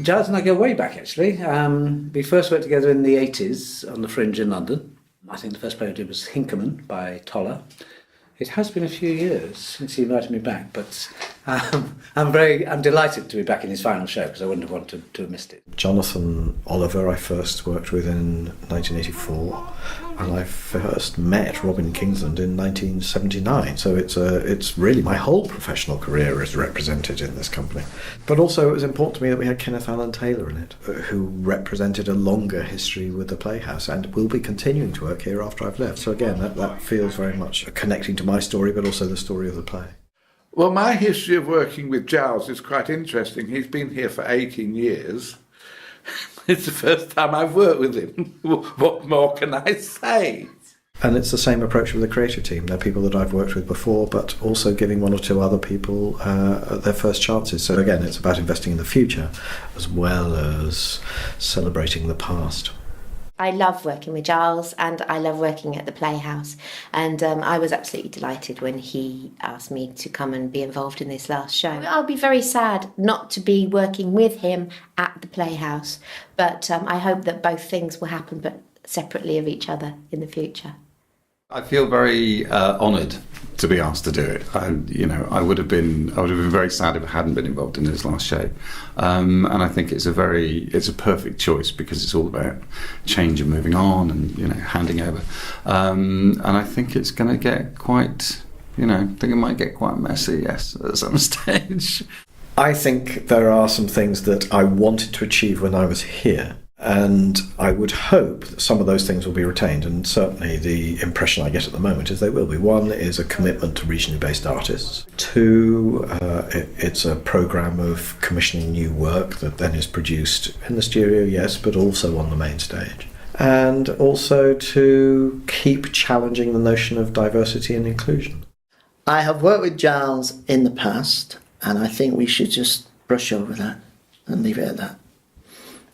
Giles and I go way back, actually. We first worked together in the 80s on the Fringe in London. I think the first play I did was Hinkerman by Toller. It has been a few years since he invited me back, but I'm delighted to be back in his final show because I wouldn't have wanted to have missed it. Jonathan Oliver I first worked with in 1984, and I first met Robin Kingsland in 1979. So it's really my whole professional career is represented in this company. But also it was important to me that we had Kenneth Alan Taylor in it, who represented a longer history with the Playhouse and will be continuing to work here after I've left. So again, that feels very much connecting to my story, but also the story of the play. Well, my history of working with Giles is quite interesting. He's been here for 18 years. It's the first time I've worked with him. What more can I say? And it's the same approach with the creative team. They're people that I've worked with before, but also giving one or two other people their first chances. So again, it's about investing in the future as well as celebrating the past. I love working with Giles and I love working at the Playhouse, and I was absolutely delighted when he asked me to come and be involved in this last show. I'll be very sad not to be working with him at the Playhouse, but I hope that both things will happen but separately of each other in the future. I feel very honoured to be asked to do it. I would have been very sad if I hadn't been involved in this last show, and I think it's a perfect choice because it's all about change and moving on and handing over, and I think it's going to get quite, I think it might get quite messy, yes, at some stage. I think there are some things that I wanted to achieve when I was here. And I would hope that some of those things will be retained, and certainly the impression I get at the moment is they will be. One is a commitment to regionally based artists. Two, it's a programme of commissioning new work that then is produced in the studio, yes, but also on the main stage. And also to keep challenging the notion of diversity and inclusion. I have worked with Giles in the past, and I think we should just brush over that and leave it at that.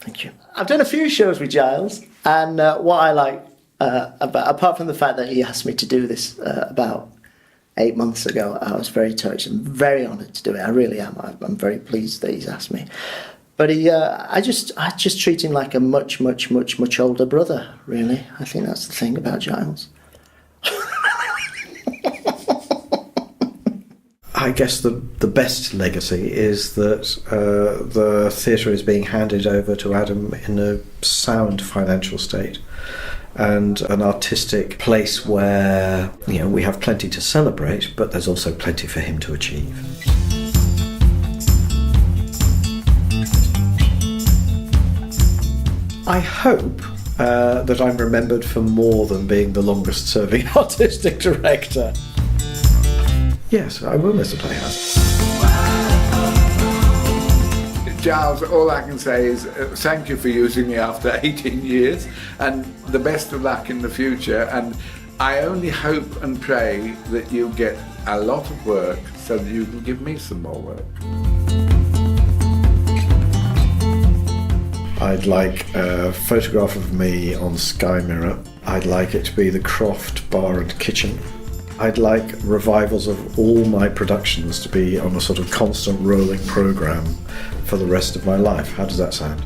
Thank you. I've done a few shows with Giles, and what I like, apart from the fact that he asked me to do this about 8 months ago, I was very touched and very honoured to do it. I really am. I'm very pleased that he's asked me. But I just treat him like a much, much, much, much older brother, really. I think that's the thing about Giles. I guess the best legacy is that the theatre is being handed over to Adam in a sound financial state and an artistic place where we have plenty to celebrate, but there's also plenty for him to achieve. I hope that I'm remembered for more than being the longest serving artistic director. Yes, I will miss the Playhouse. Giles, all I can say is thank you for using me after 18 years and the best of luck in the future, and I only hope and pray that you get a lot of work so that you can give me some more work. I'd like a photograph of me on Sky Mirror. I'd like it to be the Croft Bar and Kitchen. I'd like revivals of all my productions to be on a sort of constant rolling programme for the rest of my life. How does that sound?